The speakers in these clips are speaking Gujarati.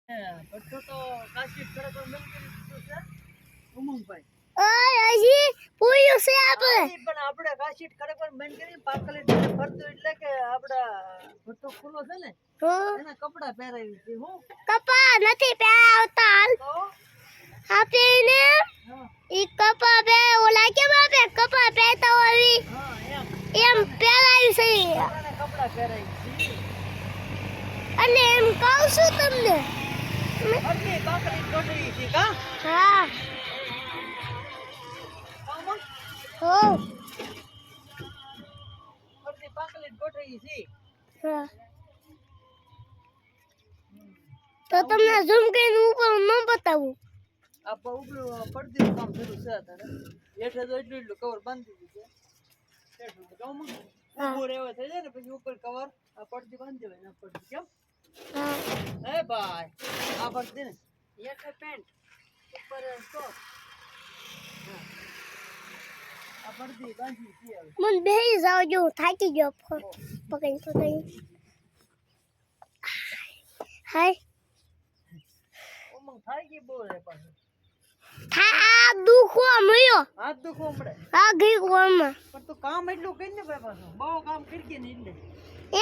ભઠ્ઠો તો કાશી ખરેખર બંધ કરી દીધો છે ઉમંગભાઈ. ઓય હજી પૂયું છે આપણે. પણ આપણે કાશી ખરેખર બંધ કરી પાકલી એટલે ફરતો એટલે કે આપડા ભઠ્ઠો ખુલ્લો છે ને એના કપડા પહેરાવી છે. હું કપા નથી પહેરાવતા હાલ તો આપીને ઈ કપા બે ઓલા કે બાપે કપા પહેરતા હોય હા એમ પહેરાવી છે એને કપડા પહેરાવી છે. અને એમ કહું છું તમને અડધી પાકલી ગોઠવી છે કા હા આમાં હો અડધી પાકલી ગોઠવી છે. હા તો તમને ઝૂમ કરીને ઉપર ન બતાવું. આ ઉપલું પડદીનું કામ શરૂ છે અત્યારે. હેઠે તો એટલું કવર બાંધી દીધું છે. હેઠું તો ગામમાં ઊભો રહેવા થઈ જાય ને પછી ઉપર કવર આ પડદી બાંધી દેવાય ને પડદી કેમ હે ભાઈ આ પડદી ને હેઠે પેન્ટ ઉપર ટોપ આ પડદી બાંધી છે હવે. મને બેહી જાવ જો થાકી ગયો પકડી હાય ઉમંગ થાય કે બહુ રે પાછું થા દુખો મળ્યો હાથ દુખવો પડે આ ગઈ કોમાં પણ તું કામ એટલું કરી ને ભાઈ પાછું બહુ કામ કરી ને એટલે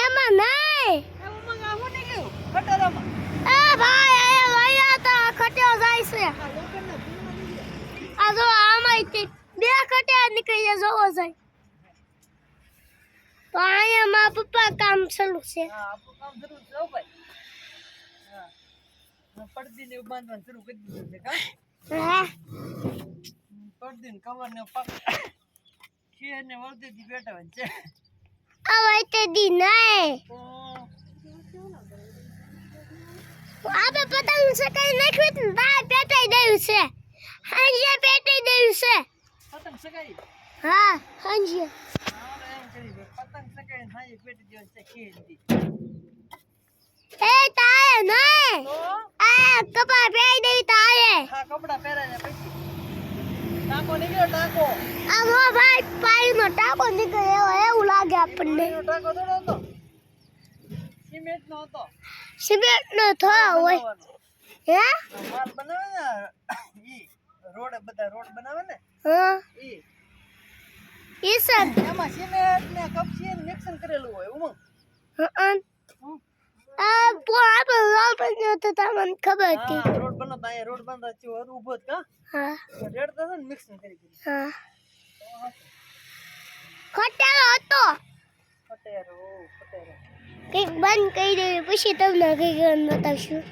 એમાં નહીં એ ઉમંગ આ હું નહીં ગયું ખટારામાં એ ભાઈ એ વયા તો ખટ્યો જાય છે આ લોખંડના ધૂળમાં નહીં ગયા. આ જો આમાં બે ખટ્યા નીકળી જાય જોવો જાય તો અહીંયા મારા પપ્પા કામ ચાલુ છે. હા આપણું કામ શરૂ છે હો ભાઈ. હા પડદી ને બાંધવાનું શરૂ કરી દીધું છે કા હા પડદી ને કવર ને ખીર ને વળદેથી બેઠાવાનું છે. હવે તે દી નહીં તો આપણે પતંગ સકાઈ નાખ્યું ને બહાર પેટાઈ દેવું છે હાંજે પેટાઈ દેવું છે. પતંગ સગાઈ હા હાંજે એમ કરી દે. પતંગ સગાઈ હાઈ પેટી દેવાનું છે ખીરથી. એ તારે નહીં તો આ કપા પહેરી દેવી તારે આ કપડા પહેરાય પછી ટાંકો નીકળ્યો ટાંકો આ મો ભાઈ પાણીનો ટાંકો નીકળ્યો એવું લાગે આપણને. ટાંકો થોડો હતો સિમેન્ટ નો હતો સિમેન્ટનો થયો હોય હે માલ બનાવે ને ઈ રોડ બધા રોડ બનાવે ને હા ઈ ઈસન એમાં સિમેન્ટ ને કપચી ને મિક્સન કરેલું હોય ઉમંગ. આ આપણે રોડ બન્યો તો તમને ખબર હતી. હા રોડ બનાવતા અહીંયા રોડ બાંધતા છે ઊભો જ કા હા રેડતા છે ને મિક્સન કરી કરી હા ખોટેલો હતો ફટેરો ફટેરો કંઈક બંધ કરી દેવી પછી તમને કંઈક બતાવશું.